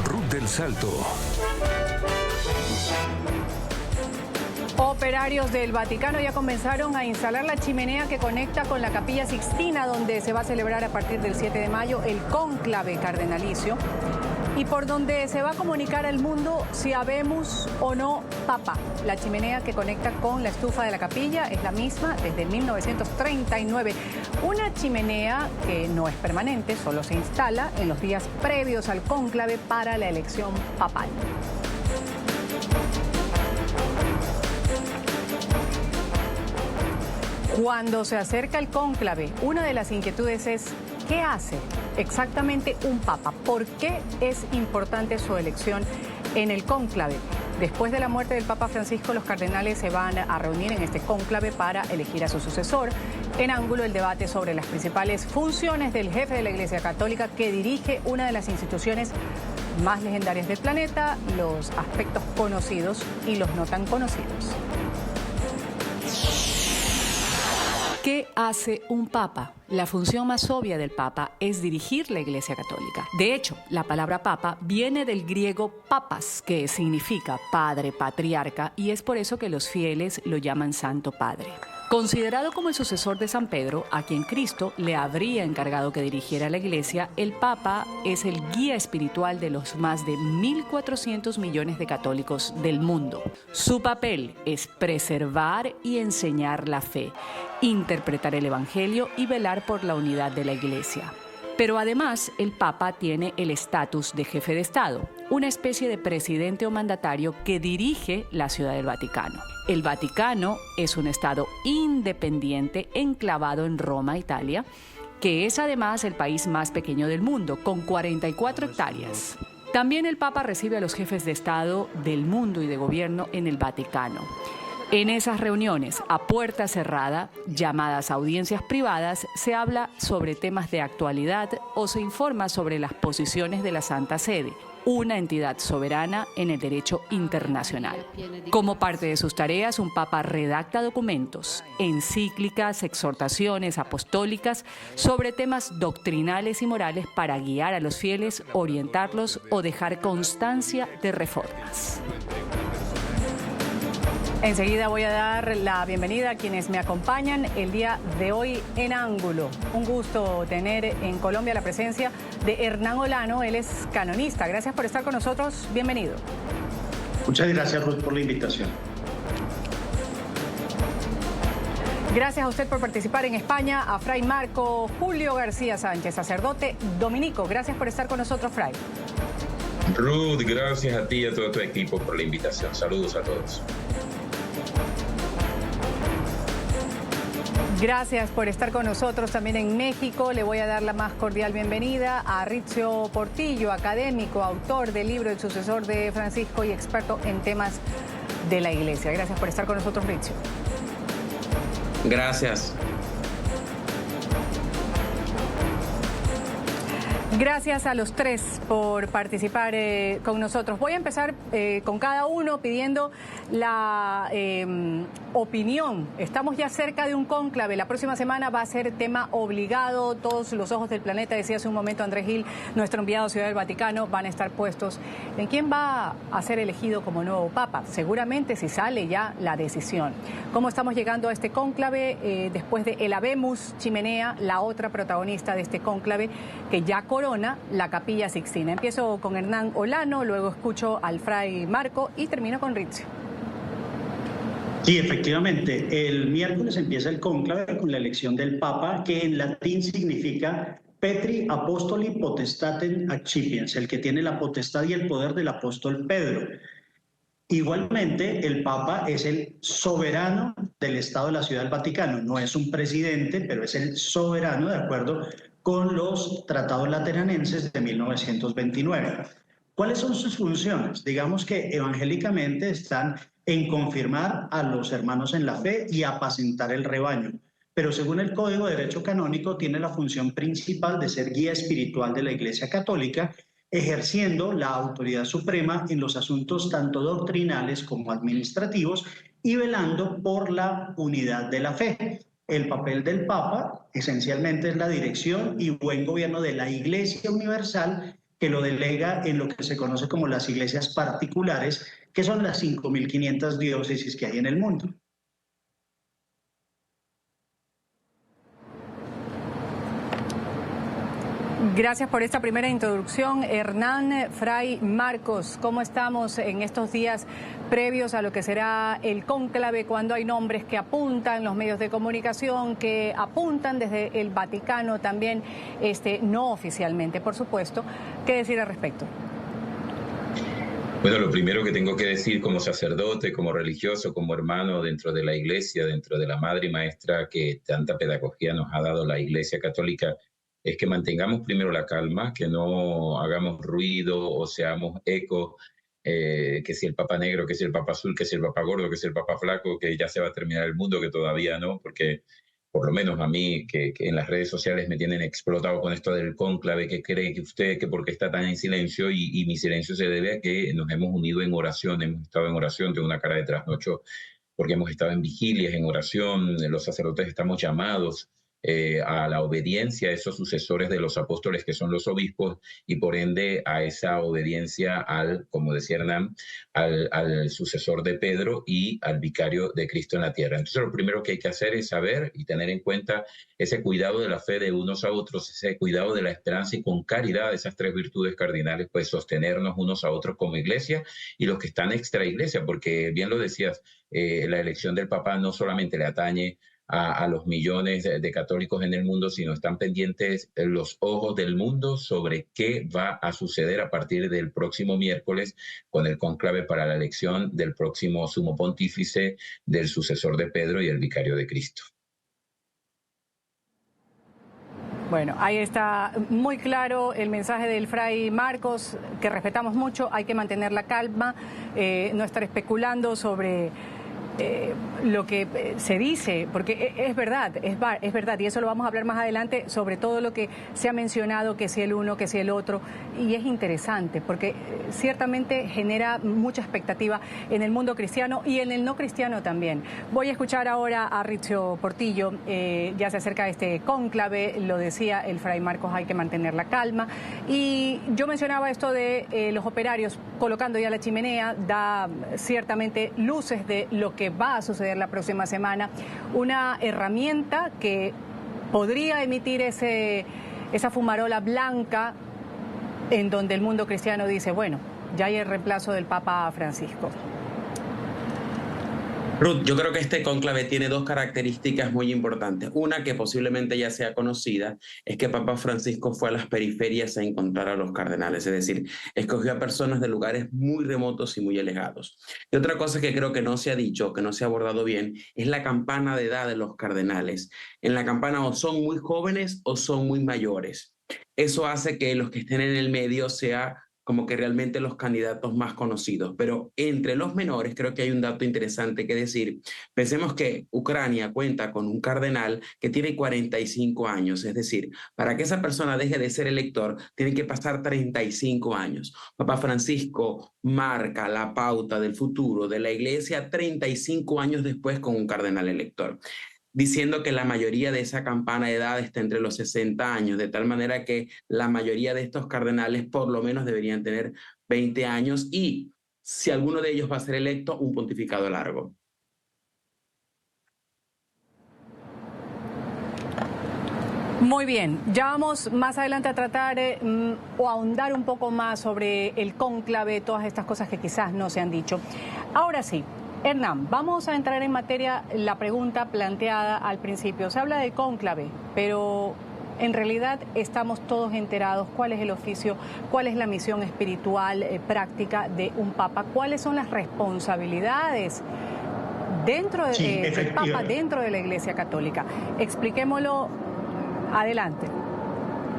Ruth del Salto. Operarios del Vaticano ya comenzaron a instalar la chimenea que conecta con la Capilla Sixtina, donde se va a celebrar a partir del 7 de mayo el cónclave cardenalicio y por donde se va a comunicar al mundo si habemos o no papa. La chimenea que conecta con la estufa de la capilla es la misma desde 1939. Una chimenea que no es permanente, solo se instala en los días previos al cónclave para la elección papal. Cuando se acerca el cónclave, una de las inquietudes es ¿qué hace exactamente un papa? ¿Por qué es importante su elección en el cónclave? Después de la muerte del Papa Francisco, los cardenales se van a reunir en este cónclave para elegir a su sucesor. En ángulo el debate sobre las principales funciones del jefe de la Iglesia Católica que dirige una de las instituciones más legendarias del planeta, los aspectos conocidos y los no tan conocidos. ¿Qué hace un papa? La función más obvia del papa es dirigir la Iglesia Católica. De hecho, la palabra papa viene del griego papas, que significa padre, patriarca, y es por eso que los fieles lo llaman Santo Padre. Considerado como el sucesor de San Pedro, a quien Cristo le habría encargado que dirigiera la Iglesia, el Papa es el guía espiritual de los más de 1.400 millones de católicos del mundo. Su papel es preservar y enseñar la fe, interpretar el Evangelio y velar por la unidad de la Iglesia. Pero además, el Papa tiene el estatus de jefe de Estado, una especie de presidente o mandatario que dirige la Ciudad del Vaticano. El Vaticano es un estado independiente enclavado en Roma, Italia, que es además el país más pequeño del mundo, con 44 hectáreas. También el Papa recibe a los jefes de Estado del mundo y de gobierno en el Vaticano. En esas reuniones, a puerta cerrada, llamadas audiencias privadas, se habla sobre temas de actualidad o se informa sobre las posiciones de la Santa Sede, una entidad soberana en el derecho internacional. Como parte de sus tareas, un papa redacta documentos, encíclicas, exhortaciones apostólicas sobre temas doctrinales y morales para guiar a los fieles, orientarlos o dejar constancia de reformas. Enseguida voy a dar la bienvenida a quienes me acompañan el día de hoy en Ángulo. Un gusto tener en Colombia la presencia de Hernán Olano, él es canonista. Gracias por estar con nosotros, bienvenido. Muchas gracias, Ruth, por la invitación. Gracias a usted por participar en España, a Fray Marco Julio García Sánchez, sacerdote dominico. Gracias por estar con nosotros, Fray. Ruth, gracias a ti y a todo tu equipo por la invitación. Saludos a todos. Gracias por estar con nosotros también en México. Le voy a dar la más cordial bienvenida a Rizzio Portillo, académico, autor del libro El sucesor de Francisco y experto en temas de la Iglesia. Gracias por estar con nosotros, Rizzio. Gracias. Gracias a los tres por participar con nosotros. Voy a empezar con cada uno pidiendo la opinión. Estamos ya cerca de un cónclave. La próxima semana va a ser tema obligado. Todos los ojos del planeta, decía hace un momento Andrés Gil, nuestro enviado a Ciudad del Vaticano, van a estar puestos en quién va a ser elegido como nuevo papa. Seguramente si sale ya la decisión. ¿Cómo estamos llegando a este cónclave? Después de el Habemus Chimenea, la otra protagonista de este cónclave que ya corona la Capilla Sixtina. Empiezo con Hernán Olano, luego escucho al Fray Marco y termino con Rizzio. Sí, efectivamente. El miércoles empieza el cónclave con la elección del Papa, que en latín significa Petri Apostoli Potestatem Accipiens, el que tiene la potestad y el poder del apóstol Pedro. Igualmente, el Papa es el soberano del Estado de la Ciudad del Vaticano. No es un presidente, pero es el soberano de acuerdo con los tratados lateranenses de 1929. ¿Cuáles son sus funciones? Digamos que evangélicamente están en confirmar a los hermanos en la fe y apacentar el rebaño. Pero según el Código de Derecho Canónico tiene la función principal de ser guía espiritual de la Iglesia Católica, ejerciendo la autoridad suprema en los asuntos tanto doctrinales como administrativos y velando por la unidad de la fe. El papel del Papa esencialmente es la dirección y buen gobierno de la Iglesia Universal que lo delega en lo que se conoce como las iglesias particulares, que son las 5.500 diócesis que hay en el mundo. Gracias por esta primera introducción. Hernán, Fray Marcos, ¿cómo estamos en estos días previos a lo que será el cónclave, cuando hay nombres que apuntan, los medios de comunicación que apuntan desde el Vaticano también, no oficialmente, por supuesto? ¿Qué decir al respecto? Bueno, lo primero que tengo que decir como sacerdote, como religioso, como hermano dentro de la Iglesia, dentro de la madre y maestra que tanta pedagogía nos ha dado la Iglesia Católica, es que mantengamos primero la calma, que no hagamos ruido o seamos eco, que si el Papa negro, que si el Papa azul, que si el Papa gordo, que si el Papa flaco, que ya se va a terminar el mundo, que todavía no, porque por lo menos a mí, que en las redes sociales me tienen explotado con esto del cónclave, que cree que usted, que porque está tan en silencio, y mi silencio se debe a que nos hemos unido en oración, hemos estado en oración, tengo una cara de trasnocho, porque hemos estado en vigilias, en oración, los sacerdotes estamos llamados a la obediencia a esos sucesores de los apóstoles que son los obispos y por ende a esa obediencia al, como decía Hernán, al sucesor de Pedro y al vicario de Cristo en la tierra. Entonces lo primero que hay que hacer es saber y tener en cuenta ese cuidado de la fe de unos a otros, ese cuidado de la esperanza y con caridad, esas tres virtudes cardinales, pues sostenernos unos a otros como iglesia y los que están extra iglesia, porque bien lo decías, la elección del Papa no solamente le atañe a los millones de católicos en el mundo, sino están pendientes los ojos del mundo sobre qué va a suceder a partir del próximo miércoles con el cónclave para la elección del próximo sumo pontífice, del sucesor de Pedro y el vicario de Cristo. Bueno, ahí está muy claro el mensaje del Fray Marcos, que respetamos mucho, hay que mantener la calma, no estar especulando sobre lo que se dice, porque es verdad, es verdad, y eso lo vamos a hablar más adelante, sobre todo lo que se ha mencionado, que si el uno, que si el otro, y es interesante, porque ciertamente genera mucha expectativa en el mundo cristiano y en el no cristiano también. Voy a escuchar ahora a Rizzio Portillo, ya se acerca este cónclave, lo decía el Fray Marcos, hay que mantener la calma, y yo mencionaba esto de los operarios colocando ya la chimenea, da ciertamente luces de lo que va a suceder la próxima semana, una herramienta que podría emitir esa fumarola blanca en donde el mundo cristiano dice, bueno, ya hay el reemplazo del Papa Francisco. Ruth, yo creo que este cónclave tiene dos características muy importantes. Una que posiblemente ya sea conocida es que Papa Francisco fue a las periferias a encontrar a los cardenales, es decir, escogió a personas de lugares muy remotos y muy alejados. Y otra cosa que creo que no se ha dicho, que no se ha abordado bien, es la campana de edad de los cardenales. En la campana o son muy jóvenes o son muy mayores. Eso hace que los que estén en el medio sea como que realmente los candidatos más conocidos. Pero entre los menores creo que hay un dato interesante que decir. Pensemos que Ucrania cuenta con un cardenal que tiene 45 años, es decir, para que esa persona deje de ser elector, tiene que pasar 35 años. Papa Francisco marca la pauta del futuro de la Iglesia 35 años después con un cardenal elector, diciendo que la mayoría de esa campana de edad está entre los 60 años, de tal manera que la mayoría de estos cardenales por lo menos deberían tener 20 años y, si alguno de ellos va a ser electo, un pontificado largo. Muy bien, ya vamos más adelante a tratar o ahondar un poco más sobre el cónclave, todas estas cosas que quizás no se han dicho. Ahora sí, Hernán, vamos a entrar en materia, la pregunta planteada al principio. Se habla de cónclave, pero en realidad estamos todos enterados cuál es el oficio, cuál es la misión espiritual, práctica de un papa, cuáles son las responsabilidades dentro del papa, dentro de la Iglesia Católica. Expliquémoslo, adelante.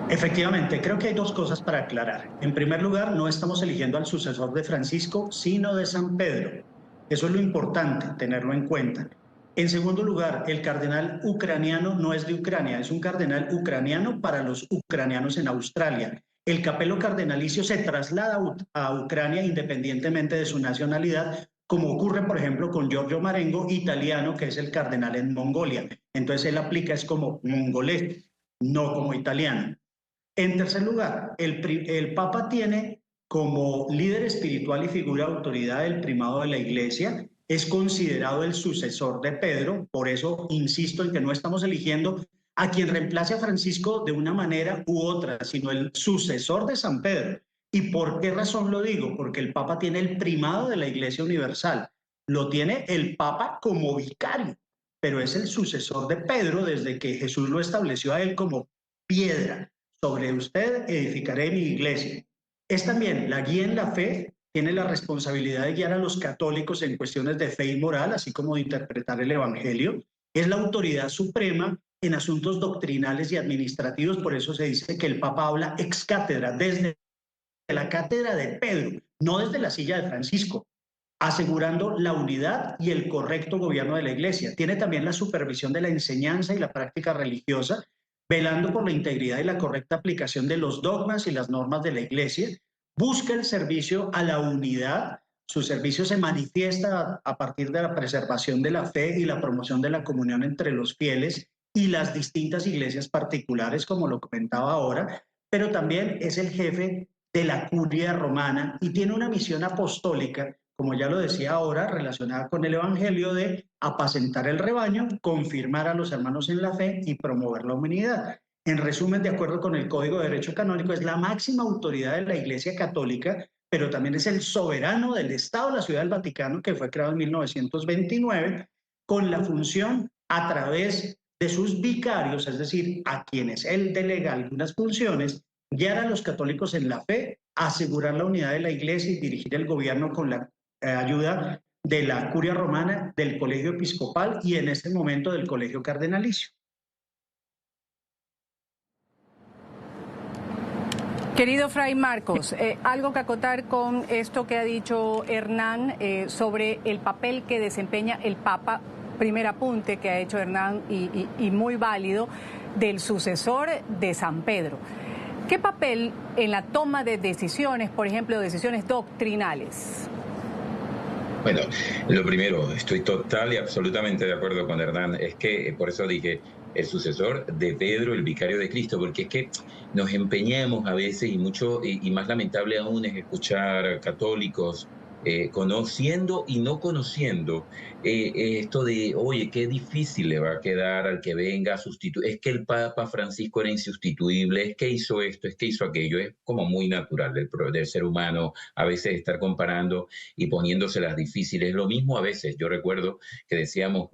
Efectivamente, creo que hay dos cosas para aclarar. En primer lugar, no estamos eligiendo al sucesor de Francisco, sino de San Pedro. Eso es lo importante, tenerlo en cuenta. En segundo lugar, el cardenal ucraniano no es de Ucrania, es un cardenal ucraniano para los ucranianos en Australia. El capelo cardenalicio se traslada a Ucrania independientemente de su nacionalidad, como ocurre, por ejemplo, con Giorgio Marengo, italiano, que es el cardenal en Mongolia. Entonces él aplica es como mongolés, no como italiano. En tercer lugar, el Papa tiene como líder espiritual y figura de autoridad del primado de la Iglesia, es considerado el sucesor de Pedro, por eso insisto en que no estamos eligiendo a quien reemplace a Francisco de una manera u otra, sino el sucesor de San Pedro. ¿Y por qué razón lo digo? Porque el Papa tiene el primado de la Iglesia Universal, lo tiene el Papa como vicario, pero es el sucesor de Pedro desde que Jesús lo estableció a él como piedra. Sobre usted edificaré mi iglesia. Es también la guía en la fe, tiene la responsabilidad de guiar a los católicos en cuestiones de fe y moral, así como de interpretar el Evangelio. Es la autoridad suprema en asuntos doctrinales y administrativos, por eso se dice que el Papa habla ex cátedra, desde la cátedra de Pedro, no desde la silla de Francisco, asegurando la unidad y el correcto gobierno de la Iglesia. Tiene también la supervisión de la enseñanza y la práctica religiosa, velando por la integridad y la correcta aplicación de los dogmas y las normas de la Iglesia. Busca el servicio a la unidad. Su servicio se manifiesta a partir de la preservación de la fe y la promoción de la comunión entre los fieles y las distintas iglesias particulares, como lo comentaba ahora, pero también es el jefe de la curia romana y tiene una misión apostólica, como ya lo decía ahora, relacionada con el Evangelio, de apacentar el rebaño, confirmar a los hermanos en la fe y promover la humanidad. En resumen, de acuerdo con el Código de Derecho Canónico, es la máxima autoridad de la Iglesia Católica, pero también es el soberano del Estado de la Ciudad del Vaticano, que fue creado en 1929, con la función a través de sus vicarios, es decir, a quienes él delega algunas funciones, guiar a los católicos en la fe, asegurar la unidad de la Iglesia y dirigir el gobierno con la ayuda de la curia romana, del colegio episcopal y en este momento del colegio cardenalicio. Querido Fray Marcos, algo que acotar con esto que ha dicho Hernán sobre el papel que desempeña el Papa. Primer apunte que ha hecho Hernán y muy válido, del sucesor de San Pedro. ¿Qué papel en la toma de decisiones, por ejemplo, decisiones doctrinales? Bueno, lo primero, estoy total y absolutamente de acuerdo con Hernán. Es que, por eso dije, el sucesor de Pedro, el vicario de Cristo, porque es que nos empeñamos a veces, y mucho, y más lamentable aún es escuchar católicos conociendo y no conociendo esto de, oye, qué difícil le va a quedar al que venga a sustituir. Es que el Papa Francisco era insustituible, es que hizo esto, es que hizo aquello. Es como muy natural del ser humano a veces estar comparando y poniéndoselas difíciles. Lo mismo a veces, yo recuerdo que decíamos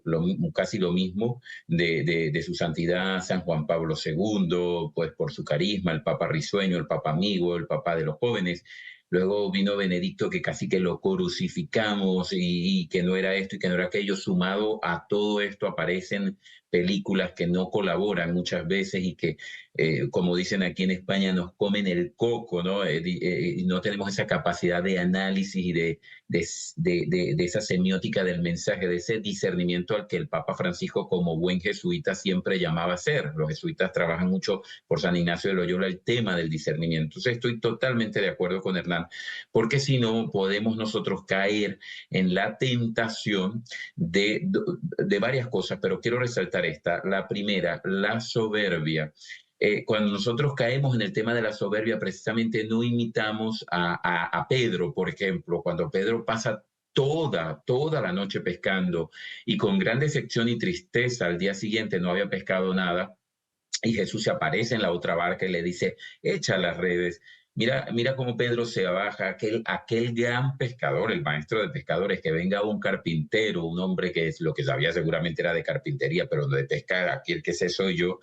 casi lo mismo de su santidad San Juan Pablo II, pues por su carisma, el Papa risueño, el Papa amigo, el Papa de los jóvenes. Luego vino Benedicto, que casi que lo crucificamos y que no era esto y que no era aquello. Sumado a todo esto aparecen películas que no colaboran muchas veces y que, como dicen aquí en España, nos comen el coco, ¿no? No tenemos esa capacidad de análisis y de esa semiótica del mensaje, de ese discernimiento al que el Papa Francisco, como buen jesuita, siempre llamaba a ser. Los jesuitas trabajan mucho por San Ignacio de Loyola el tema del discernimiento. Entonces estoy totalmente de acuerdo con Hernán, porque si no podemos nosotros caer en la tentación de varias cosas, pero quiero resaltar esta. La primera, la soberbia. Cuando nosotros caemos en el tema de la soberbia, precisamente no imitamos a Pedro, por ejemplo, cuando Pedro pasa toda la noche pescando y con gran decepción y tristeza al día siguiente no había pescado nada, y Jesús se aparece en la otra barca y le dice, echa las redes. Mira cómo Pedro se baja, aquel gran pescador, el maestro de pescadores, que venga un carpintero, un hombre que es lo que sabía seguramente era de carpintería, pero de pesca, aquí el que sé soy yo,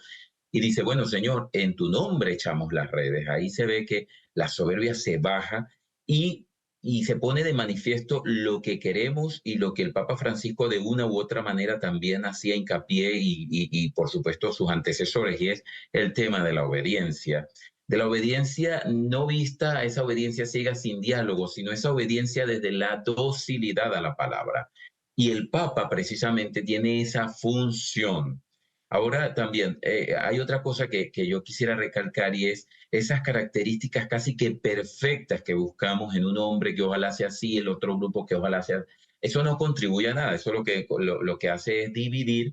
y dice, bueno, Señor, en tu nombre echamos las redes. Ahí se ve que la soberbia se baja y se pone de manifiesto lo que queremos y lo que el Papa Francisco de una u otra manera también hacía hincapié y por supuesto sus antecesores, y es el tema de la obediencia. De la obediencia no vista a esa obediencia ciega sin diálogo, sino esa obediencia desde la docilidad a la palabra. Y el Papa precisamente tiene esa función. Ahora también hay otra cosa que yo quisiera recalcar, y es esas características casi que perfectas que buscamos en un hombre, que ojalá sea así, el otro grupo que ojalá sea. Eso no contribuye a nada, eso lo que hace es dividir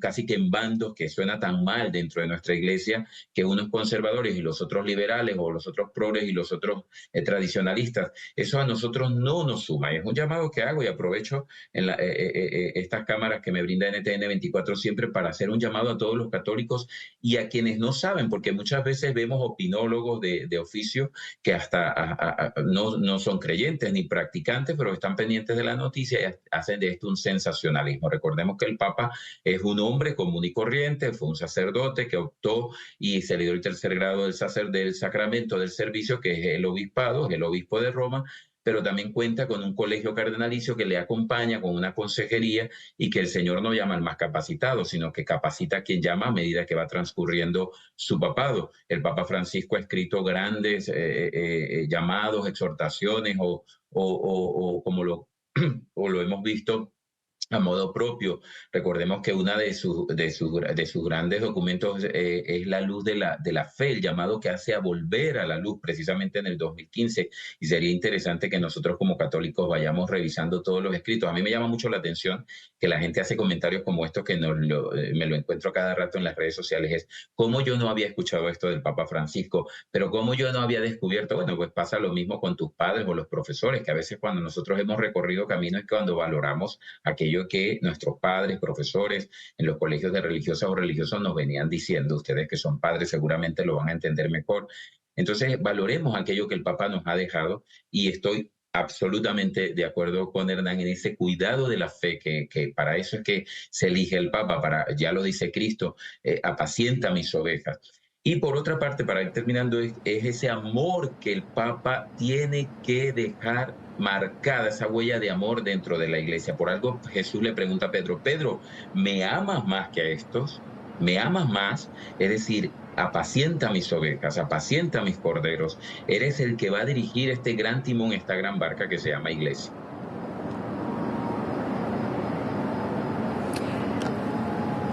casi que en bandos, que suena tan mal dentro de nuestra iglesia, que unos conservadores y los otros liberales, o los otros progres y los otros tradicionalistas. Eso a nosotros no nos suma. Es un llamado que hago y aprovecho en estas cámaras que me brinda NTN 24 siempre para hacer un llamado a todos los católicos y a quienes no saben, porque muchas veces vemos opinólogos de oficio que hasta no son creyentes ni practicantes, pero están pendientes de la noticia y hacen de esto un sensacionalismo. Recordemos que el Papa es un hombre común y corriente, fue un sacerdote que optó y se le dio el tercer grado del sacramento del servicio, que es el obispado, es el obispo de Roma, pero también cuenta con un colegio cardenalicio que le acompaña, con una consejería, y que el Señor no llama al más capacitado, sino que capacita a quien llama a medida que va transcurriendo su papado. El Papa Francisco ha escrito grandes llamados, exhortaciones, o como lo hemos visto a modo propio. Recordemos que una de sus grandes documentos es La luz de la fe, el llamado que hace a volver a la luz, precisamente en el 2015, y sería interesante que nosotros como católicos vayamos revisando todos los escritos. A mí me llama mucho la atención que la gente hace comentarios como estos, que me lo encuentro cada rato en las redes sociales, es cómo yo no había escuchado esto del Papa Francisco, pero cómo yo no había descubierto. Bueno, pues pasa lo mismo con tus padres o los profesores, que a veces cuando nosotros hemos recorrido camino es cuando valoramos aquello que nuestros padres, profesores en los colegios de religiosas o religiosos nos venían diciendo. Ustedes que son padres seguramente lo van a entender mejor. Entonces, valoremos aquello que el Papa nos ha dejado, y estoy absolutamente de acuerdo con Hernán en ese cuidado de la fe, que para eso es que se elige el Papa, ya lo dice Cristo, apacienta mis ovejas. Y por otra parte, para ir terminando, es ese amor que el Papa tiene que dejar marcada, esa huella de amor dentro de la iglesia. Por algo Jesús le pregunta a Pedro, Pedro, ¿me amas más que a estos? ¿Me amas más? Es decir, apacienta mis ovejas, apacienta mis corderos. Eres el que va a dirigir este gran timón, esta gran barca que se llama iglesia.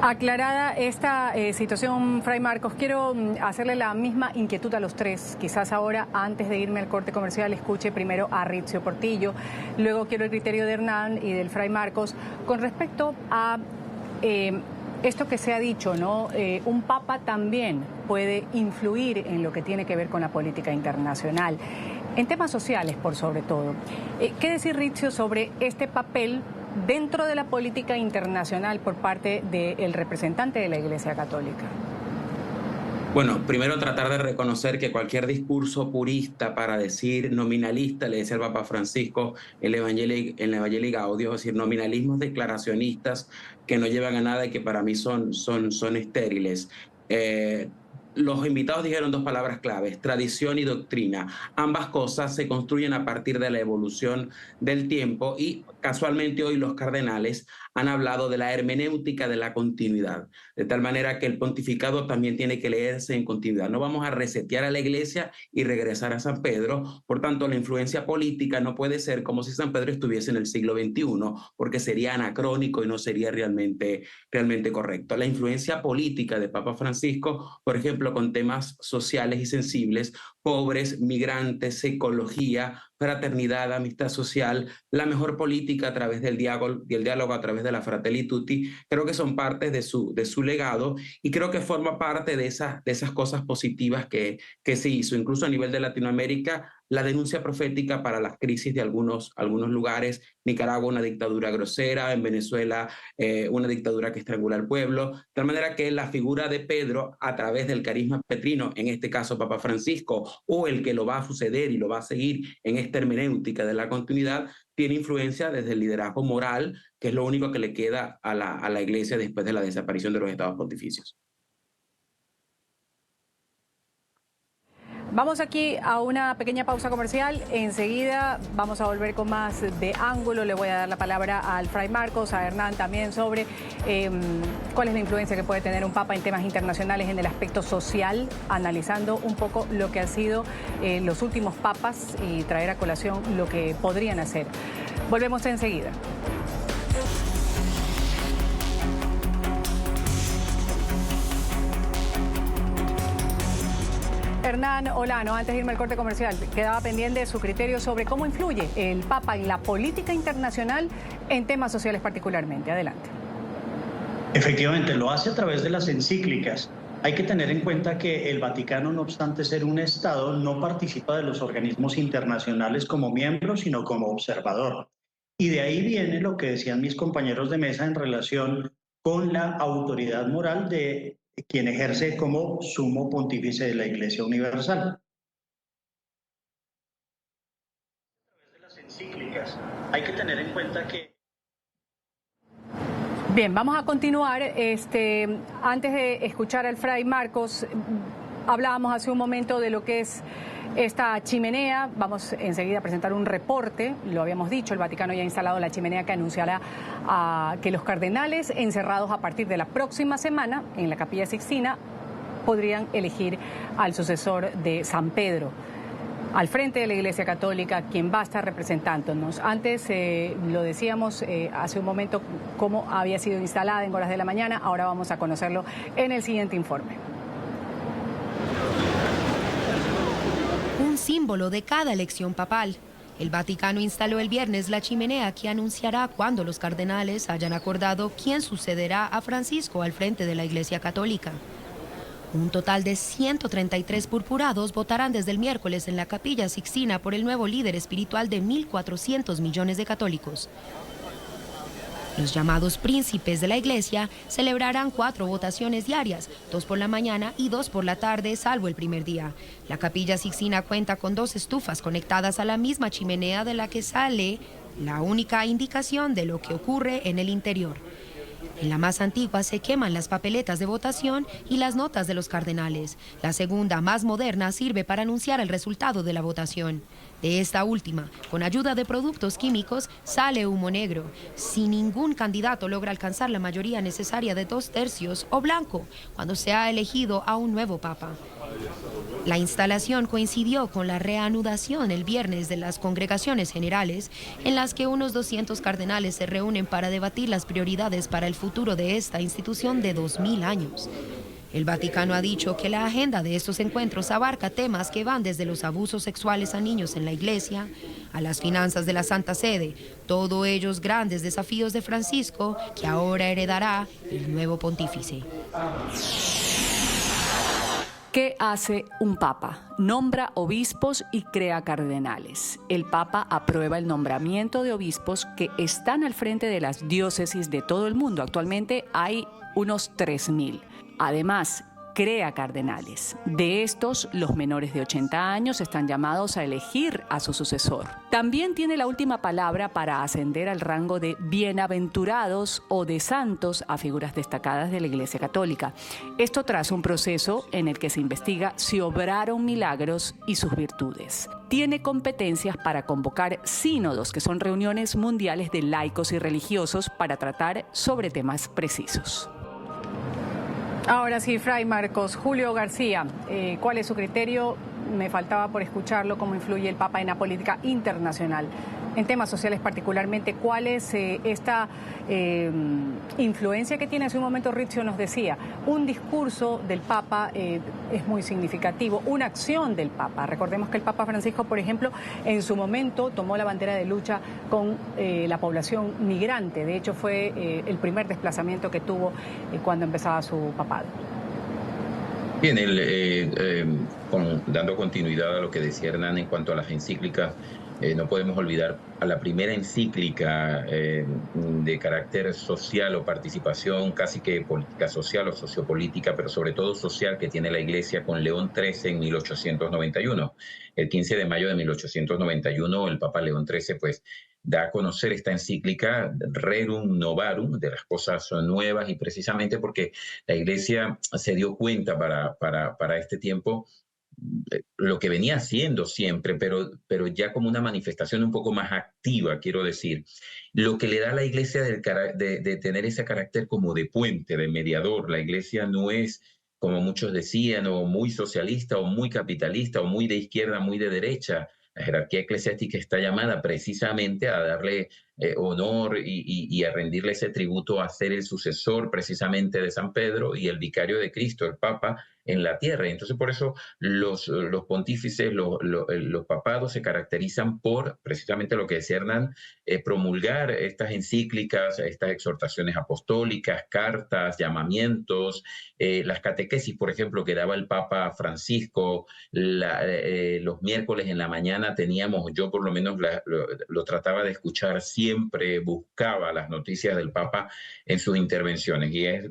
Aclarada esta situación, Fray Marcos, quiero hacerle la misma inquietud a los tres. Quizás ahora, antes de irme al corte comercial, escuche primero a Rizzio Portillo, luego quiero el criterio de Hernán y del Fray Marcos con respecto a esto que se ha dicho, ¿no? Un papa también puede influir en lo que tiene que ver con la política internacional, en temas sociales por sobre todo. ¿Qué decir, Rizzio, sobre este papel dentro de la política internacional por parte del representante de la Iglesia Católica? Bueno, primero tratar de reconocer que cualquier discurso purista, para decir nominalista, le decía el Papa Francisco en la Evangelii Gaudium, es decir, nominalismos declaracionistas que no llevan a nada y que para mí son estériles. Los invitados dijeron dos palabras claves, tradición y doctrina. Ambas cosas se construyen a partir de la evolución del tiempo, y casualmente hoy los cardenales han hablado de la hermenéutica de la continuidad, de tal manera que el pontificado también tiene que leerse en continuidad. No vamos a resetear a la iglesia y regresar a San Pedro, por tanto la influencia política no puede ser como si San Pedro estuviese en el siglo XXI, porque sería anacrónico y no sería realmente correcto. La influencia política de Papa Francisco, por ejemplo, con temas sociales y sensibles, pobres, migrantes, ecología, fraternidad, amistad social, la mejor política a través del diálogo a través de la Fratelli Tutti, creo que son partes de su legado, y creo que forma parte de esas cosas positivas que se hizo. Incluso a nivel de Latinoamérica, la denuncia profética para las crisis de algunos lugares, Nicaragua una dictadura grosera, en Venezuela una dictadura que estrangula al pueblo, de tal manera que la figura de Pedro, a través del carisma petrino, en este caso Papa Francisco, o el que lo va a suceder y lo va a seguir en esta hermenéutica de la continuidad, tiene influencia desde el liderazgo moral, que es lo único que le queda a la Iglesia después de la desaparición de los estados pontificios. Vamos aquí a una pequeña pausa comercial. Enseguida vamos a volver con más de ángulo. Le voy a dar la palabra al Fray Marcos, a Hernán también, sobre cuál es la influencia que puede tener un papa en temas internacionales en el aspecto social, analizando un poco lo que han sido los últimos papas y traer a colación lo que podrían hacer. Volvemos enseguida. Hernán Olano, antes de irme al corte comercial, quedaba pendiente de su criterio sobre cómo influye el Papa en la política internacional en temas sociales particularmente. Adelante. Efectivamente, lo hace a través de las encíclicas. Hay que tener en cuenta que el Vaticano, no obstante ser un Estado, no participa de los organismos internacionales como miembro, sino como observador. Y de ahí viene lo que decían mis compañeros de mesa en relación con la autoridad moral de quien ejerce como sumo pontífice de la Iglesia Universal. De las encíclicas, hay que tener en cuenta que Bien, vamos a continuar. Antes de escuchar al Fray Marcos, hablábamos hace un momento de lo que es esta chimenea. Vamos enseguida a presentar un reporte. Lo habíamos dicho, el Vaticano ya ha instalado la chimenea que anunciará que los cardenales encerrados a partir de la próxima semana en la Capilla Sixtina podrían elegir al sucesor de San Pedro al frente de la Iglesia Católica, quien va a estar representándonos. Antes lo decíamos hace un momento cómo había sido instalada en horas de la mañana, ahora vamos a conocerlo en el siguiente informe. Un símbolo de cada elección papal. El Vaticano instaló el viernes la chimenea que anunciará cuando los cardenales hayan acordado quién sucederá a Francisco al frente de la Iglesia Católica. Un total de 133 purpurados votarán desde el miércoles en la Capilla Sixtina por el nuevo líder espiritual de 1.400 millones de católicos. Los llamados príncipes de la Iglesia celebrarán 4 votaciones diarias, 2 por la mañana y 2 por la tarde, salvo el primer día. La Capilla Sixtina cuenta con 2 estufas conectadas a la misma chimenea de la que sale la única indicación de lo que ocurre en el interior. En la más antigua se queman las papeletas de votación y las notas de los cardenales. La segunda, más moderna, sirve para anunciar el resultado de la votación. De esta última, con ayuda de productos químicos, sale humo negro. Si ningún candidato logra alcanzar la mayoría necesaria de 2/3 o blanco, cuando se ha elegido a un nuevo papa. La instalación coincidió con la reanudación el viernes de las congregaciones generales, en las que unos 200 cardenales se reúnen para debatir las prioridades para el futuro de esta institución de 2000 años. El Vaticano ha dicho que la agenda de estos encuentros abarca temas que van desde los abusos sexuales a niños en la Iglesia, a las finanzas de la Santa Sede, todos ellos grandes desafíos de Francisco, que ahora heredará el nuevo pontífice. ¿Qué hace un papa? Nombra obispos y crea cardenales. El papa aprueba el nombramiento de obispos que están al frente de las diócesis de todo el mundo. Actualmente hay unos 3.000. Además, crea cardenales. De estos, los menores de 80 años están llamados a elegir a su sucesor. También tiene la última palabra para ascender al rango de bienaventurados o de santos a figuras destacadas de la Iglesia Católica. Esto tras un proceso en el que se investiga si obraron milagros y sus virtudes. Tiene competencias para convocar sínodos, que son reuniones mundiales de laicos y religiosos para tratar sobre temas precisos. Ahora sí, Fray Marcos. Julio García, ¿cuál es su criterio? Me faltaba por escucharlo, cómo influye el Papa en la política internacional. En temas sociales particularmente, ¿cuál es esta influencia que tiene? Hace un momento Rizzo nos decía, un discurso del Papa es muy significativo, una acción del Papa. Recordemos que el Papa Francisco, por ejemplo, en su momento tomó la bandera de lucha con la población migrante. De hecho, fue el primer desplazamiento que tuvo cuando empezaba su papado. Bien, dando continuidad a lo que decía Hernán en cuanto a las encíclicas, no podemos olvidar a la primera encíclica de carácter social o participación, casi que política social o sociopolítica, pero sobre todo social, que tiene la Iglesia con León XIII en 1891. El 15 de mayo de 1891, el Papa León XIII pues da a conocer esta encíclica Rerum Novarum, de las cosas nuevas, y precisamente porque la Iglesia se dio cuenta para este tiempo lo que venía haciendo siempre, pero ya como una manifestación un poco más activa, quiero decir, lo que le da a la Iglesia de tener ese carácter como de puente, de mediador. La Iglesia no es, como muchos decían, o muy socialista, o muy capitalista, o muy de izquierda, muy de derecha. La jerarquía eclesiástica está llamada precisamente a darle honor y a rendirle ese tributo a ser el sucesor precisamente de San Pedro y el vicario de Cristo, el Papa, en la tierra. Y entonces por eso los pontífices, los papados se caracterizan por precisamente lo que decía Hernán, promulgar estas encíclicas, estas exhortaciones apostólicas, cartas, llamamientos, las catequesis, por ejemplo, que daba el Papa Francisco. Los miércoles en la mañana teníamos, yo por lo menos lo trataba de escuchar siempre, buscaba las noticias del Papa en sus intervenciones, y es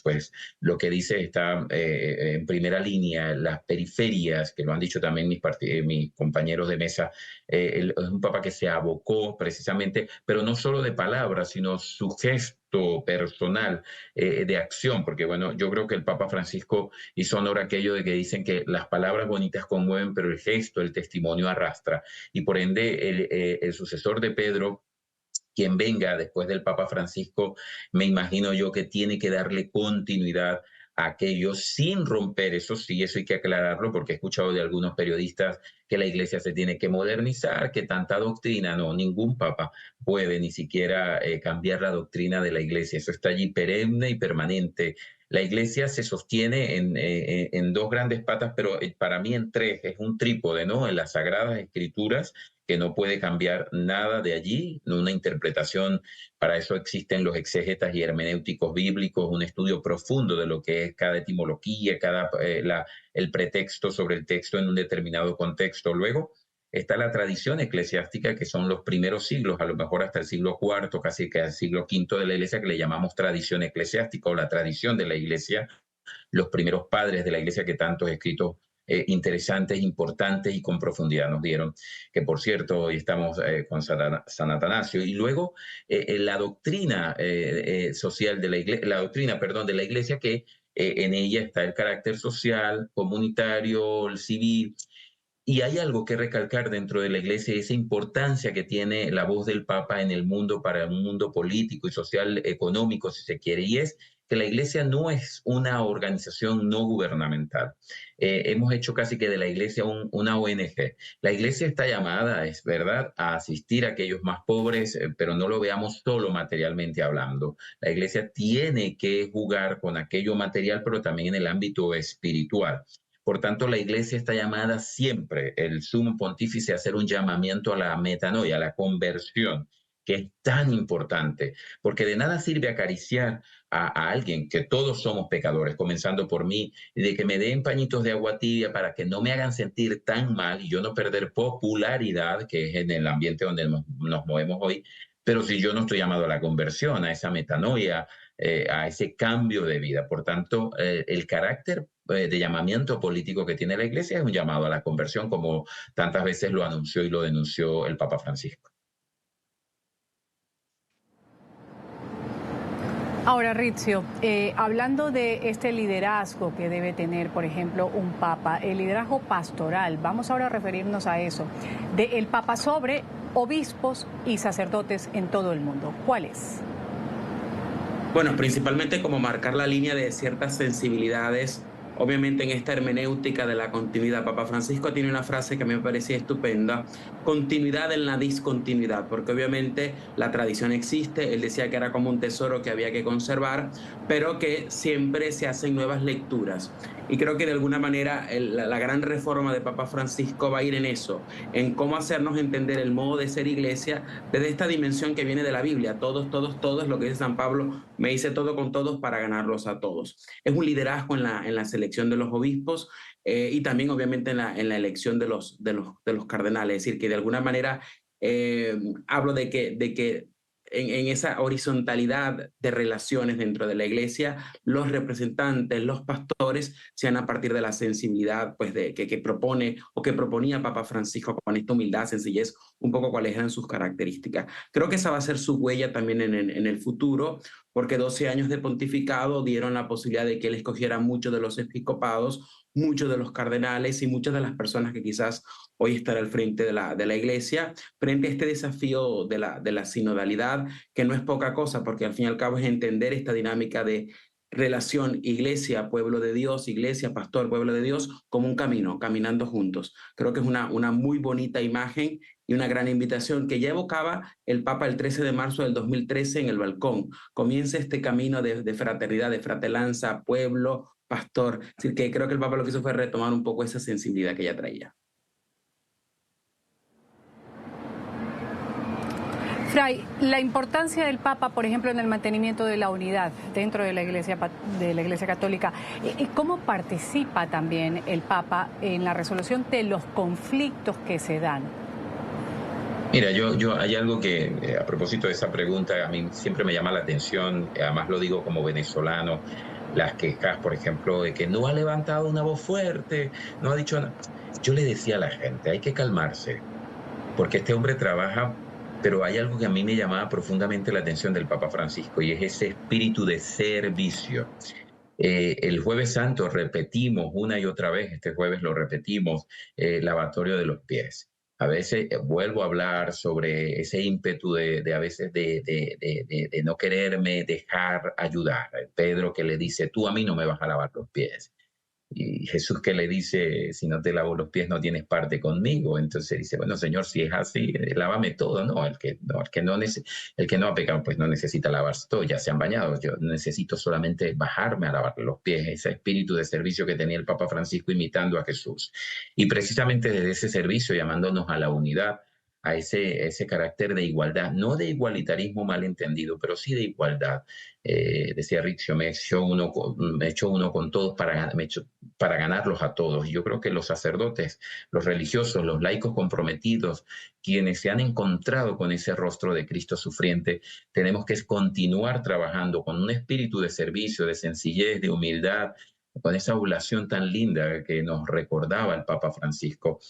pues lo que dice está en primera línea, las periferias, que lo han dicho también mis compañeros de mesa. Es un Papa que se abocó precisamente, pero no solo de palabras, sino su gesto personal de acción, porque bueno, yo creo que el Papa Francisco hizo honor a aquello de que dicen que las palabras bonitas conmueven, pero el gesto, el testimonio arrastra, y por ende el sucesor de Pedro, quien venga después del Papa Francisco, me imagino yo que tiene que darle continuidad a aquello sin romper, eso sí, eso hay que aclararlo, porque he escuchado de algunos periodistas que la iglesia se tiene que modernizar, que tanta doctrina, no, ningún papa puede ni siquiera cambiar la doctrina de la iglesia, eso está allí perenne y permanente. La iglesia se sostiene en dos grandes patas, pero para mí en tres, es un trípode, ¿no? En las Sagradas Escrituras, que no puede cambiar nada de allí, una interpretación, para eso existen los exégetas y hermenéuticos bíblicos, un estudio profundo de lo que es cada etimología, el pretexto sobre el texto en un determinado contexto. Luego está la tradición eclesiástica, que son los primeros siglos, a lo mejor hasta el siglo IV, casi que al siglo V de la iglesia, que le llamamos tradición eclesiástica o la tradición de la iglesia, los primeros padres de la iglesia que tantos escritos interesantes, importantes y con profundidad nos dieron, que por cierto hoy estamos con San Atanasio. Y luego la doctrina social de la iglesia, la doctrina, perdón, de la iglesia, que en ella está el carácter social, comunitario, el civil. Y hay algo que recalcar dentro de la iglesia, esa importancia que tiene la voz del Papa en el mundo, para un mundo político y social, económico, si se quiere, y es que la iglesia no es una organización no gubernamental. Hemos hecho casi que de la iglesia una ONG. La iglesia está llamada, es verdad, a asistir a aquellos más pobres, pero no lo veamos solo materialmente hablando. La iglesia tiene que jugar con aquello material, pero también en el ámbito espiritual. Por tanto, la iglesia está llamada siempre, el sumo pontífice, a hacer un llamamiento a la metanoia, a la conversión, que es tan importante, porque de nada sirve acariciar a alguien, que todos somos pecadores, comenzando por mí, de que me den pañitos de agua tibia para que no me hagan sentir tan mal y yo no perder popularidad, que es en el ambiente donde nos movemos hoy. Pero si yo no estoy llamado a la conversión, a esa metanoia, a ese cambio de vida. Por tanto, el carácter de llamamiento político que tiene la iglesia es un llamado a la conversión, como tantas veces lo anunció y lo denunció el Papa Francisco. Ahora, Rizzio, hablando de este liderazgo que debe tener, por ejemplo, un papa, el liderazgo pastoral, vamos ahora a referirnos a eso, del papa sobre obispos y sacerdotes en todo el mundo. ¿Cuál es? Bueno, principalmente como marcar la línea de ciertas sensibilidades. Obviamente en esta hermenéutica de la continuidad, Papa Francisco tiene una frase que a mí me parecía estupenda: continuidad en la discontinuidad, porque obviamente la tradición existe, él decía que era como un tesoro que había que conservar, pero que siempre se hacen nuevas lecturas. Y creo que de alguna manera la gran reforma de Papa Francisco va a ir en eso, en cómo hacernos entender el modo de ser iglesia desde esta dimensión que viene de la Biblia. Todos, todos, todos, lo que dice San Pablo, me hice todo con todos para ganarlos a todos. Es un liderazgo en la selección de los obispos y también obviamente en la elección de los cardenales. Es decir, que de alguna manera hablo de que en esa horizontalidad de relaciones dentro de la iglesia, los representantes, los pastores, sean a partir de la sensibilidad pues, que propone o que proponía Papa Francisco, con esta humildad, sencillez, un poco cuáles eran sus características. Creo que esa va a ser su huella también en el futuro, porque 12 años de pontificado dieron la posibilidad de que él escogiera muchos de los episcopados, muchos de los cardenales y muchas de las personas que quizás hoy están al frente de la iglesia, frente a este desafío de la sinodalidad, que no es poca cosa, porque al fin y al cabo es entender esta dinámica de relación iglesia, pueblo de Dios, iglesia, pastor, pueblo de Dios, como un camino, caminando juntos. Creo que es una muy bonita imagen y una gran invitación que ya evocaba el Papa el 13 de marzo del 2013 en el balcón. Comienza este camino de fraternidad, de fratelanza, pueblo, pastor. Es decir, que creo que el Papa lo que hizo fue retomar un poco esa sensibilidad que ya traía. Fray, la importancia del Papa, por ejemplo, en el mantenimiento de la unidad dentro de la Iglesia Católica, ¿cómo participa también el Papa en la resolución de los conflictos que se dan? Mira, yo hay algo que, a propósito de esa pregunta, a mí siempre me llama la atención, además lo digo como venezolano, las quejas, por ejemplo, de que no ha levantado una voz fuerte, no ha dicho nada. Yo le decía a la gente, hay que calmarse, porque este hombre trabaja. Pero hay algo que a mí me llamaba profundamente la atención del Papa Francisco y es ese espíritu de servicio. El Jueves Santo repetimos una y otra vez, este jueves lo repetimos, lavatorio de los pies. A veces vuelvo a hablar sobre ese ímpetu de a veces de no quererme dejar ayudar. Pedro que le dice, tú a mí no me vas a lavar los pies. Y Jesús que le dice, si no te lavo los pies no tienes parte conmigo. Entonces dice, bueno, Señor, si es así, lávame todo. No, el que no ha pecado, pues no necesita lavarse todo, ya se han bañado. Yo necesito solamente bajarme a lavar los pies. Ese espíritu de servicio que tenía el Papa Francisco imitando a Jesús. Y precisamente desde ese servicio, llamándonos a la unidad, a ese carácter de igualdad, no de igualitarismo malentendido, pero sí de igualdad. Decía Riccio, me he hecho uno con todos para ganarlos a todos. Y yo creo que los sacerdotes, los religiosos, los laicos comprometidos, quienes se han encontrado con ese rostro de Cristo sufriente, tenemos que continuar trabajando con un espíritu de servicio, de sencillez, de humildad, con esa oblación tan linda que nos recordaba el Papa Francisco.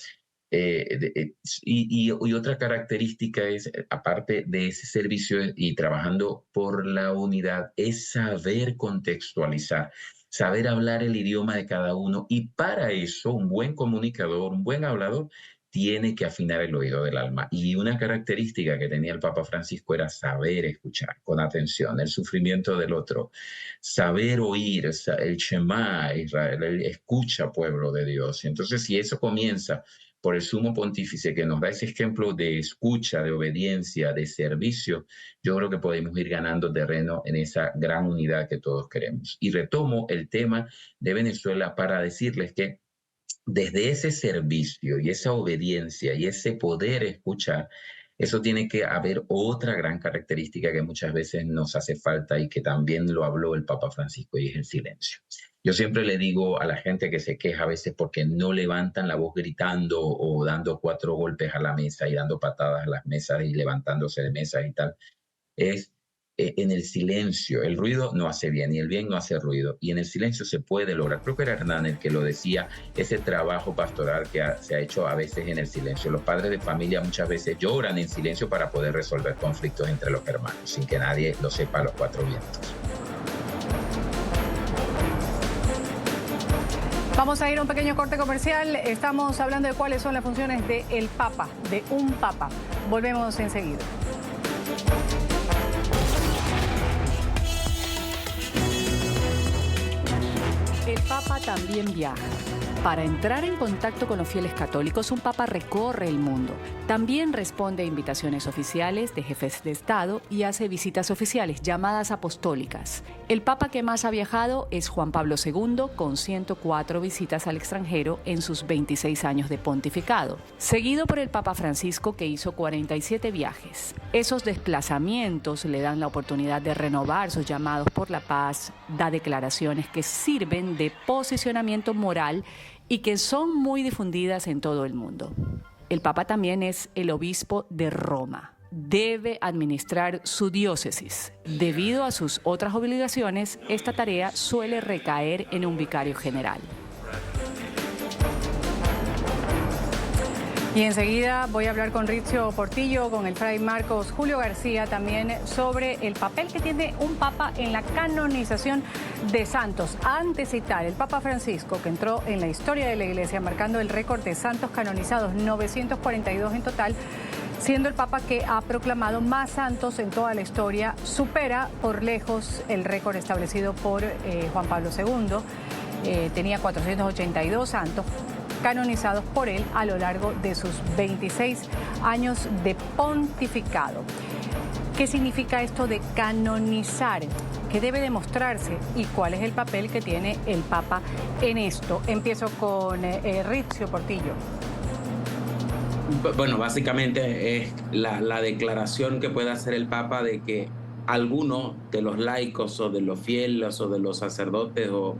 Y otra característica es, aparte de ese servicio y trabajando por la unidad, es saber contextualizar, saber hablar el idioma de cada uno, y para eso un buen comunicador, un buen hablador, tiene que afinar el oído del alma. Y una característica que tenía el Papa Francisco era saber escuchar con atención el sufrimiento del otro, saber oír, el Shema Israel, el escucha pueblo de Dios. Entonces, si eso comienza por el sumo pontífice que nos da ese ejemplo de escucha, de obediencia, de servicio, yo creo que podemos ir ganando terreno en esa gran unidad que todos queremos. Y retomo el tema de Venezuela para decirles que desde ese servicio y esa obediencia y ese poder escuchar, eso tiene que haber otra gran característica que muchas veces nos hace falta y que también lo habló el Papa Francisco, y es el silencio. Yo siempre le digo a la gente que se queja a veces porque no levantan la voz gritando o dando 4 golpes a la mesa y dando patadas a las mesas y levantándose de mesas y tal, es en el silencio. El ruido no hace bien y el bien no hace ruido, y en el silencio se puede lograr. Creo que era Hernán el que lo decía, ese trabajo pastoral que se ha hecho a veces en el silencio. Los padres de familia muchas veces lloran en silencio para poder resolver conflictos entre los hermanos sin que nadie lo sepa a los 4 vientos. Vamos a ir a un pequeño corte comercial. Estamos hablando de cuáles son las funciones del Papa, de un Papa. Volvemos enseguida. El Papa también viaja. Para entrar en contacto con los fieles católicos, un Papa recorre el mundo. También responde a invitaciones oficiales de jefes de Estado y hace visitas oficiales, llamadas apostólicas. El Papa que más ha viajado es Juan Pablo II, con 104 visitas al extranjero en sus 26 años de pontificado, seguido por el Papa Francisco, que hizo 47 viajes. Esos desplazamientos le dan la oportunidad de renovar sus llamados por la paz, da declaraciones que sirven de posicionamiento moral y que son muy difundidas en todo el mundo. El Papa también es el obispo de Roma. Debe administrar su diócesis. Debido a sus otras obligaciones, esta tarea suele recaer en un vicario general. Y enseguida voy a hablar con Riccio Portillo, con el fray Marcos Julio García, también sobre el papel que tiene un papa en la canonización de santos. Antes de citar, el Papa Francisco, que entró en la historia de la Iglesia marcando el récord de santos canonizados, 942 en total, siendo el Papa que ha proclamado más santos en toda la historia, supera por lejos el récord establecido por Juan Pablo II. Tenía 482 santos. canonizados por él a lo largo de sus 26 años de pontificado. ¿Qué significa esto de canonizar? ¿Qué debe demostrarse? ¿Y cuál es el papel que tiene el Papa en esto? Empiezo con Rizio Portillo. Bueno, básicamente es la declaración que puede hacer el Papa de que alguno de los laicos o de los fieles o de los sacerdotes o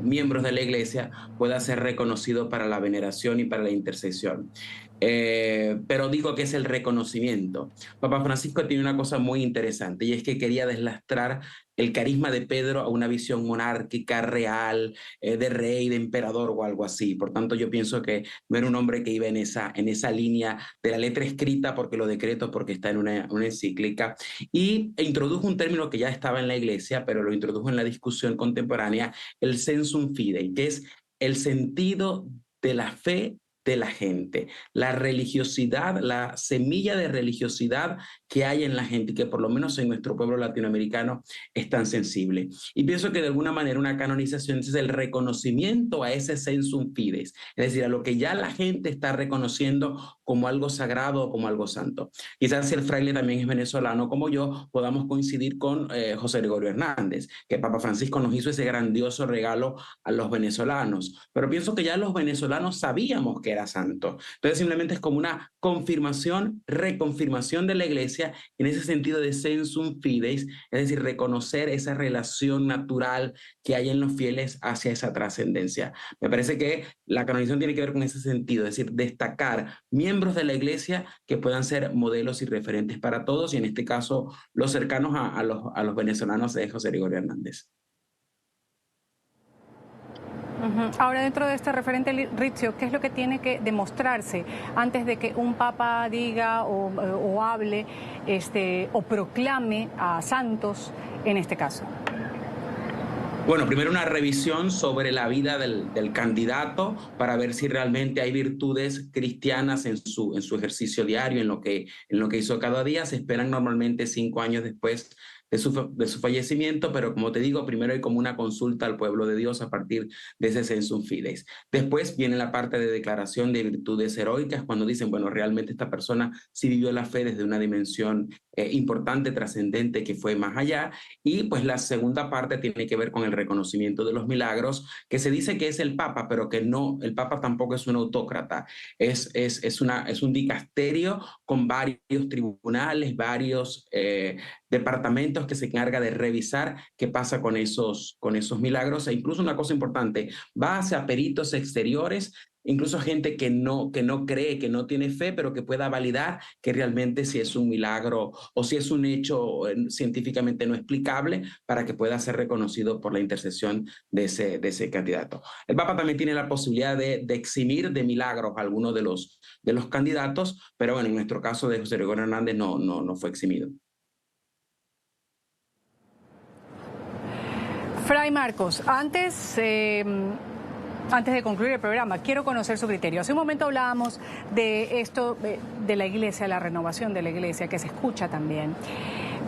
miembros de la Iglesia pueda ser reconocido para la veneración y para la intercesión. Pero digo que es el reconocimiento. Papa Francisco tiene una cosa muy interesante y es que quería deslastrar el carisma de Pedro a una visión monárquica, real, de rey, de emperador o algo así. Por tanto, yo pienso que no era un hombre que iba en esa línea de la letra escrita porque lo decreto, porque está en una encíclica. E introdujo un término que ya estaba en la Iglesia, pero lo introdujo en la discusión contemporánea, el sensum fidei, que es el sentido de la fe de la gente, la religiosidad, la semilla de religiosidad que hay en la gente y que por lo menos en nuestro pueblo latinoamericano es tan sensible. Y pienso que de alguna manera una canonización es el reconocimiento a ese sensum fides, es decir, a lo que ya la gente está reconociendo como algo sagrado o como algo santo. Quizás si el fraile también es venezolano como yo, podamos coincidir con José Gregorio Hernández, que Papa Francisco nos hizo ese grandioso regalo a los venezolanos. Pero pienso que ya los venezolanos sabíamos que era santo. Entonces simplemente es como una confirmación, reconfirmación de la Iglesia en ese sentido de sensum fideis, es decir, reconocer esa relación natural que hay en los fieles hacia esa trascendencia. Me parece que la canonización tiene que ver con ese sentido, es decir, destacar miembros de la Iglesia que puedan ser modelos y referentes para todos, y en este caso los cercanos a los venezolanos de José Gregorio Hernández. Ahora, dentro de este referente, Rizio, ¿qué es lo que tiene que demostrarse antes de que un papa diga o hable o proclame a santos en este caso? Bueno, primero una revisión sobre la vida del candidato para ver si realmente hay virtudes cristianas en su ejercicio diario, en lo que hizo cada día. Se esperan normalmente 5 años después de su fallecimiento, pero como te digo, primero hay como una consulta al pueblo de Dios a partir de ese sensum fides. Después viene la parte de declaración de virtudes heroicas, cuando dicen, bueno, realmente esta persona sí vivió la fe desde una dimensión importante, trascendente, que fue más allá. Y pues la segunda parte tiene que ver con el reconocimiento de los milagros, que se dice que es el Papa, pero que no, el Papa tampoco es un autócrata, es un dicasterio con varios tribunales, varios departamentos que se encarga de revisar qué pasa con esos milagros, e incluso una cosa importante, va hacia peritos exteriores, incluso gente que no cree, que no tiene fe, pero que pueda validar que realmente si es un milagro o si es un hecho científicamente no explicable, para que pueda ser reconocido por la intercesión de ese candidato. El Papa también tiene la posibilidad de eximir de milagros a algunos de los candidatos, pero bueno, en nuestro caso de José Gregorio Hernández no fue eximido. Fray Marcos, antes de concluir el programa, quiero conocer su criterio. Hace un momento hablábamos de esto, de la Iglesia, la renovación de la Iglesia, que se escucha también.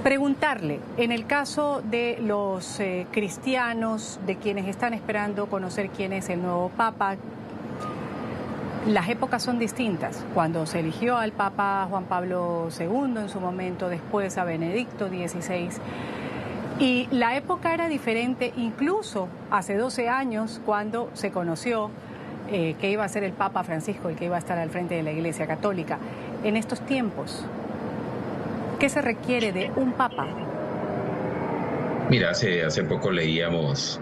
Preguntarle, en el caso de los cristianos, de quienes están esperando conocer quién es el nuevo Papa, las épocas son distintas. Cuando se eligió al Papa Juan Pablo II en su momento, después a Benedicto XVI, y la época era diferente, incluso hace 12 años, cuando se conoció que iba a ser el Papa Francisco el que iba a estar al frente de la Iglesia Católica. En estos tiempos, ¿qué se requiere de un Papa? Mira, hace poco leíamos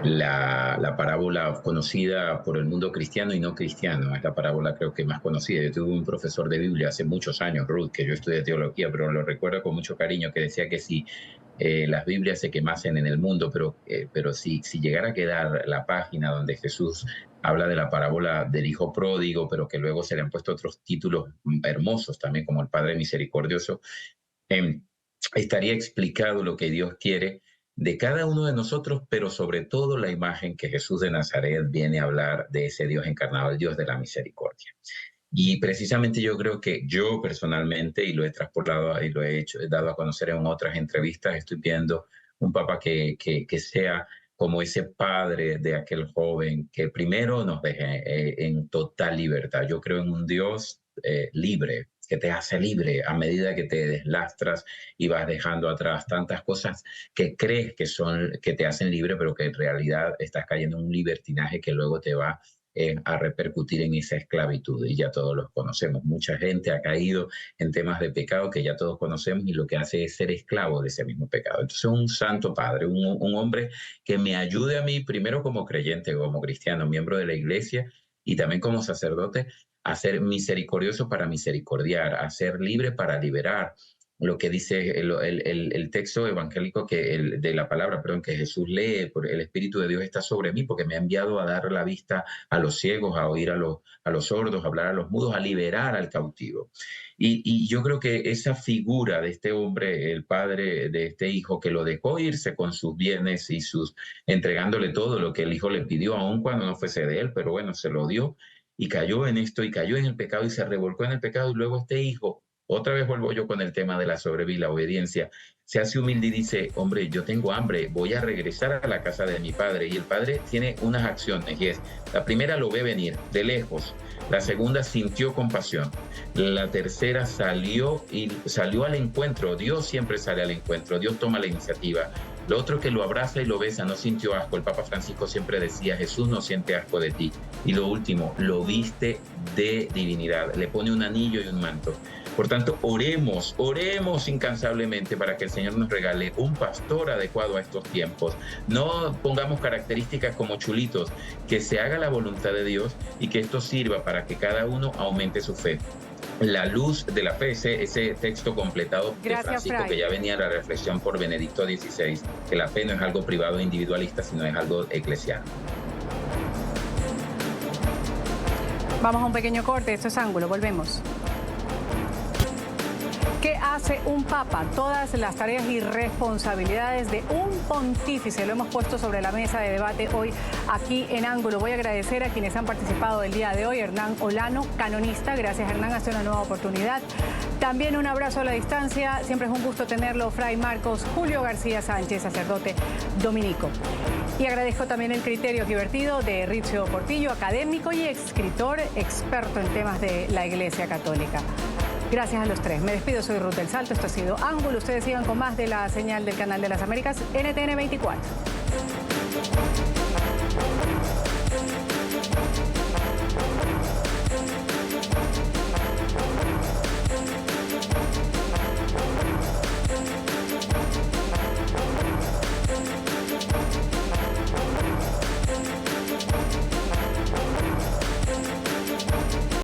la parábola conocida por el mundo cristiano y no cristiano. Es la parábola creo que más conocida. Yo tuve un profesor de Biblia hace muchos años, Ruth, que yo estudié teología, pero lo recuerdo con mucho cariño, que decía que si las Biblias se quemasen en el mundo, pero si llegara a quedar la página donde Jesús habla de la parábola del hijo pródigo, pero que luego se le han puesto otros títulos hermosos también, como el Padre Misericordioso, estaría explicado lo que Dios quiere de cada uno de nosotros, pero sobre todo la imagen que Jesús de Nazaret viene a hablar de ese Dios encarnado, el Dios de la misericordia. Y precisamente yo creo que yo personalmente, y lo he transportado y lo he dado a conocer en otras entrevistas, estoy viendo un Papa que sea como ese padre de aquel joven que primero nos deje en total libertad. Yo creo en un Dios libre, que te hace libre a medida que te deslastras y vas dejando atrás tantas cosas que crees que te hacen libre, pero que en realidad estás cayendo en un libertinaje que luego te va a repercutir en esa esclavitud, y ya todos los conocemos. Mucha gente ha caído en temas de pecado que ya todos conocemos, y lo que hace es ser esclavo de ese mismo pecado. Entonces, un santo padre, un hombre que me ayude a mí, primero como creyente, como cristiano, miembro de la iglesia, y también como sacerdote, a ser misericordioso para misericordiar, a ser libre para liberar. Lo que dice el texto evangélico de la palabra, que Jesús lee: por el Espíritu de Dios está sobre mí, porque me ha enviado a dar la vista a los ciegos, a oír a los sordos, a hablar a los mudos, a liberar al cautivo. Y yo creo que esa figura de este hombre, el padre de este hijo, que lo dejó irse con sus bienes y entregándole todo lo que el hijo le pidió, aun cuando no fuese de él, pero bueno, se lo dio, y cayó en esto, y cayó en el pecado, y se revolcó en el pecado, y luego este hijo, otra vez vuelvo yo con el tema de la sobrevida y la obediencia, se hace humilde y dice: hombre, yo tengo hambre, voy a regresar a la casa de mi padre. Y el padre tiene unas acciones, y es: la primera, lo ve venir de lejos; la segunda, sintió compasión; la tercera, salió al encuentro. Dios siempre sale al encuentro, Dios toma la iniciativa. Lo otro, que lo abraza y lo besa, no sintió asco. El Papa Francisco siempre decía: Jesús no siente asco de ti. Y lo último, lo viste de divinidad, le pone un anillo y un manto. Por tanto, oremos incansablemente para que el Señor nos regale un pastor adecuado a estos tiempos. No pongamos características como chulitos, que se haga la voluntad de Dios, y que esto sirva para que cada uno aumente su fe. La luz de la fe, ese texto completado de Francisco, Fray, que ya venía la reflexión por Benedicto XVI, que la fe no es algo privado e individualista, sino es algo eclesial. Vamos a un pequeño corte, esto es Ángulo, volvemos. ¿Qué hace un papa? Todas las tareas y responsabilidades de un pontífice lo hemos puesto sobre la mesa de debate hoy aquí en Ángulo. Voy a agradecer a quienes han participado el día de hoy. Hernán Olano, canonista. Gracias, Hernán, hasta una nueva oportunidad. También un abrazo a la distancia. Siempre es un gusto tenerlo. Fray Marcos Julio García Sánchez, sacerdote dominico. Y agradezco también el criterio divertido de Rizzio Portillo, académico y escritor experto en temas de la Iglesia Católica. Gracias a los tres. Me despido, soy Ruth del Salto. Esto ha sido Ángulo. Ustedes sigan con más de la señal del Canal de las Américas, NTN 24.